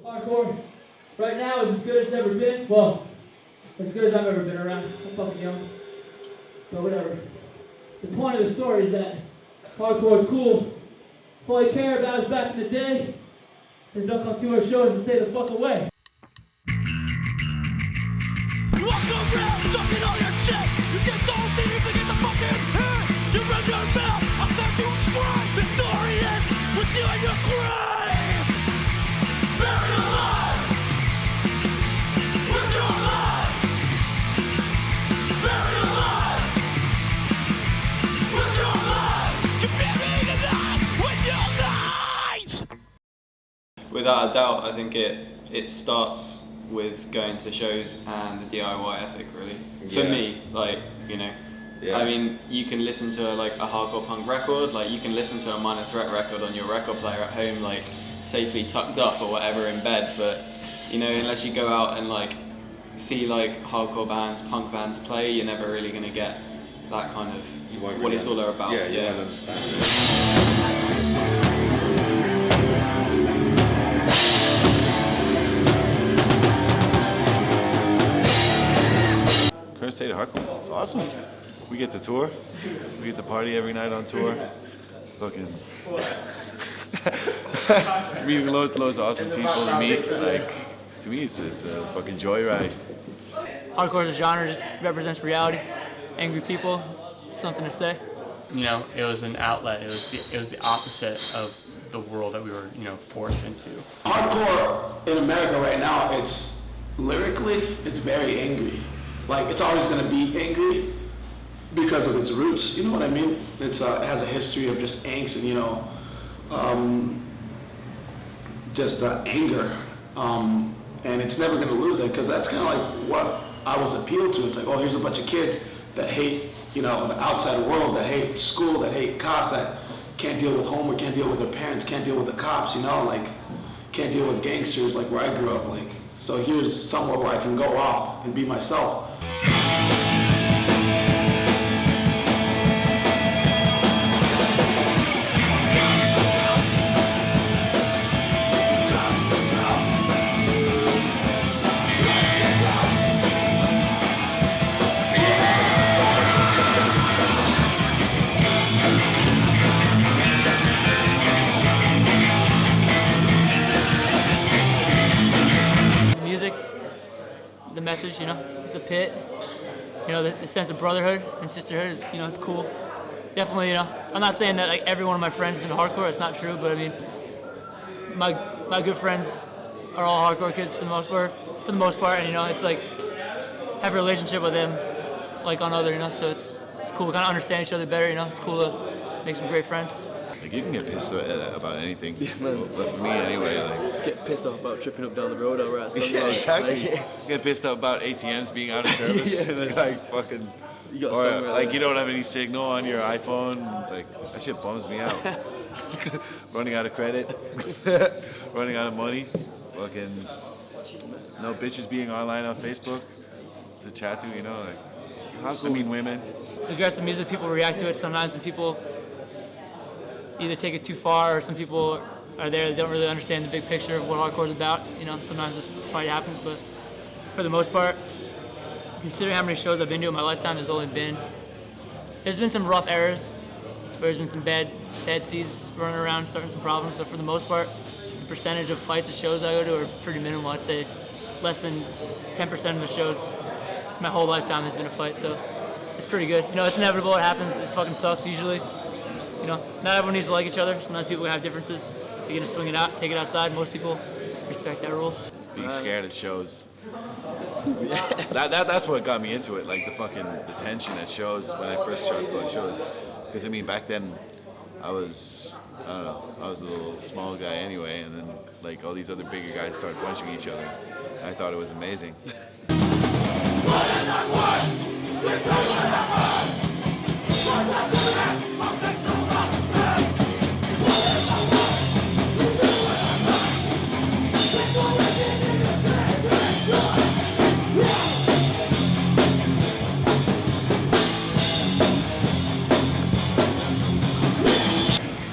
Hardcore right now is as good as it's ever been. Well, as good as I've ever been around. I'm fucking young. But whatever. The point of the story is that hardcore is cool. If all you care about is back in the day, then duck on 2 more shows and stay the fuck away. You walk around talking all your shit. You get so deep to get the fucking hit. You run your mouth, I'll start to strike. The story ends with you and your grave. Buried alive. With your life. Buried alive. With your life. You're buried alive with your life. Without a doubt, I think it starts with going to shows and the DIY ethic, really. For me, like, you know, I mean, you can listen to like a hardcore punk record, like you can listen to a Minor Threat record on your record player at home, like safely tucked up or whatever in bed, but you know, unless you go out and like see like hardcore bands, punk bands play, you're never really gonna get that kind of what it's all about. Yeah, you won't understand. Current state of hardcore. It's awesome. We get to tour. We get to party every night on tour. Fucking meeting loads of awesome people to meet. Like, to me, it's a fucking joyride. Hardcore as a genre just represents reality. Angry people, something to say. You know, it was an outlet. It was the opposite of the world that we were, you know, forced into. Hardcore in America right now, it's lyrically, it's very angry. Like, it's always gonna be angry because of its roots, you know what I mean? It has a history of just angst and, you know, just anger. And it's never gonna lose it, because that's kind of like what I was appealed to. It's like, oh, here's a bunch of kids that hate, you know, the outside world, that hate school, that hate cops, that can't deal with homework, can't deal with their parents, can't deal with the cops, you know, like, can't deal with gangsters like where I grew up, like. So here's somewhere where I can go off and be myself. The message, you know, the pit, you know, the sense of brotherhood and sisterhood is, you know, it's cool. Definitely, you know, I'm not saying that like every one of my friends is in hardcore, it's not true, but I mean, my good friends are all hardcore kids for the most part, and you know, it's like, have a relationship with them like on other, you know, so it's cool, kind of understand each other better, you know, it's cool to make some great friends. Like, you can get pissed about anything. Yeah, man. But for me, anyway, like, get pissed off about tripping up down the road over at sunrise. Yeah, exactly. Like, get pissed off about ATMs being out of service. Yeah, man. Like, fucking. You got or like, you don't have any signal on your iPhone. Like, that shit bums me out. Running out of credit. Running out of money. Fucking. No bitches being online on Facebook to chat to, you know, like. I mean, women. It's aggressive music. People react to it sometimes, and people either take it too far, or some people are there that don't really understand the big picture of what hardcore is about. You know, sometimes this fight happens, but for the most part, considering how many shows I've been to in my lifetime, there's been some rough eras, where there's been some bad seeds running around, starting some problems, but for the most part, the percentage of fights and shows I go to are pretty minimal. I'd say less than 10% of the shows my whole lifetime has been a fight, so it's pretty good. You know, it's inevitable, it happens, it fucking sucks usually. You know, not everyone needs to like each other. Sometimes people have differences. If you're gonna swing it out, take it outside. Most people respect that rule. Being scared at shows. That's what got me into it. Like the tension at shows when I first started going to shows. Because I mean, back then, I was a little small guy anyway, and then like all these other bigger guys started punching each other. I thought it was amazing.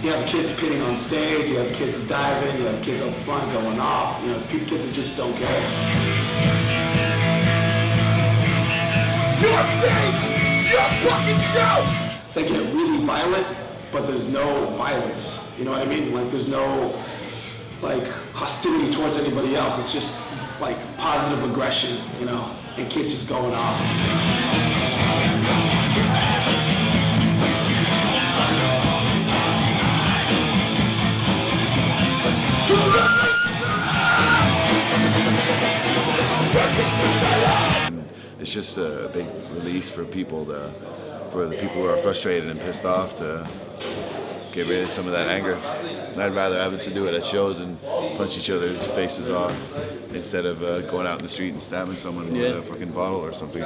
You have kids pitting on stage. stage, you have kids diving, you have kids up front going off, you know, kids that just don't care. Your stage! Your fucking show! They get really violent, but there's no violence. You know what I mean? Like there's no like hostility towards anybody else. It's just like positive aggression, you know, and kids just going off. It's just a big release for people for the people who are frustrated and pissed off to get rid of some of that anger. I'd rather have it to do it at shows and punch each other's faces off instead of going out in the street and stabbing someone with a fucking bottle or something.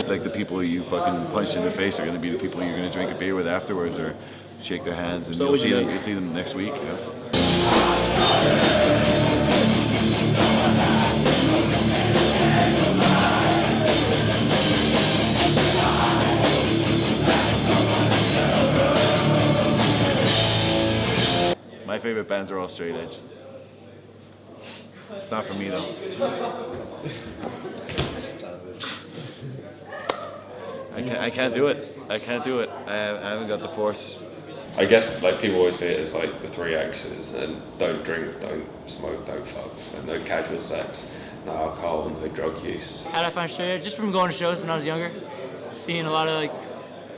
Like the people you fucking punched in the face are going to be the people you're going to drink a beer with afterwards or shake their hands, and you'll see them next week. You know? My favorite bands are all straight edge. It's not for me though. I can't do it. I can't do it. I haven't got the force. I guess like people always say it as like the 3 X's, and don't drink, don't smoke, don't fuck, so no casual sex, no alcohol, no drug use. How did I find straight edge? Just from going to shows when I was younger, seeing a lot of like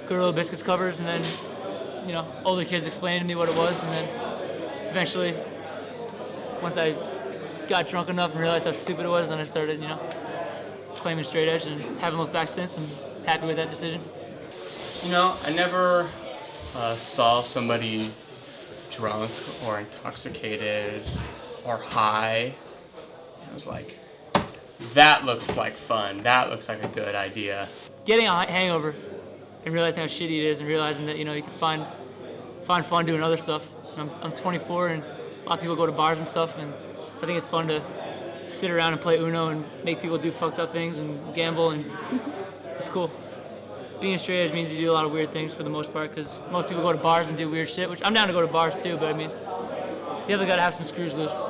Gorilla Biscuits covers, and then you know older kids explaining to me what it was, and then eventually once I got drunk enough and realized how stupid it was, then I started claiming straight edge and having those back stints, and happy with that decision. You know, I never saw somebody drunk or intoxicated or high. I was like, that looks like fun. That looks like a good idea. Getting a hangover and realizing how shitty it is, and realizing that you can find fun doing other stuff. I'm 24, and a lot of people go to bars and stuff, and I think it's fun to sit around and play Uno and make people do fucked up things and gamble, and it's cool. Being straight edge means you do a lot of weird things for the most part, because most people go to bars and do weird shit, which I'm down to go to bars too, but I mean, you definitely gotta have some screws loose.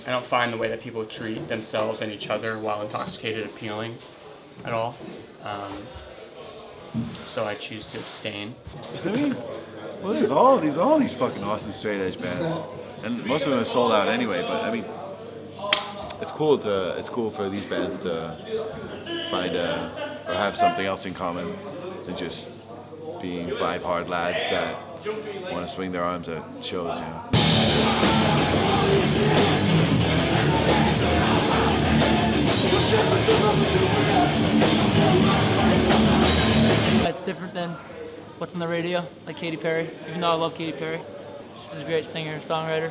I don't find the way that people treat themselves and each other while intoxicated appealing at all. So I choose to abstain. Well, there's all these fucking awesome straight edge bands, and most of them are sold out anyway. But I mean, it's cool for these bands to find or have something else in common than just being 5 hard lads that want to swing their arms at shows. It's different than what's on the radio, like Katy Perry, even though I love Katy Perry. She's a great singer and songwriter.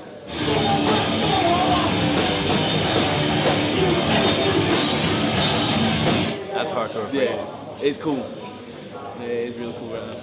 That's hardcore. Yeah, it's cool. Yeah, it's really cool right now.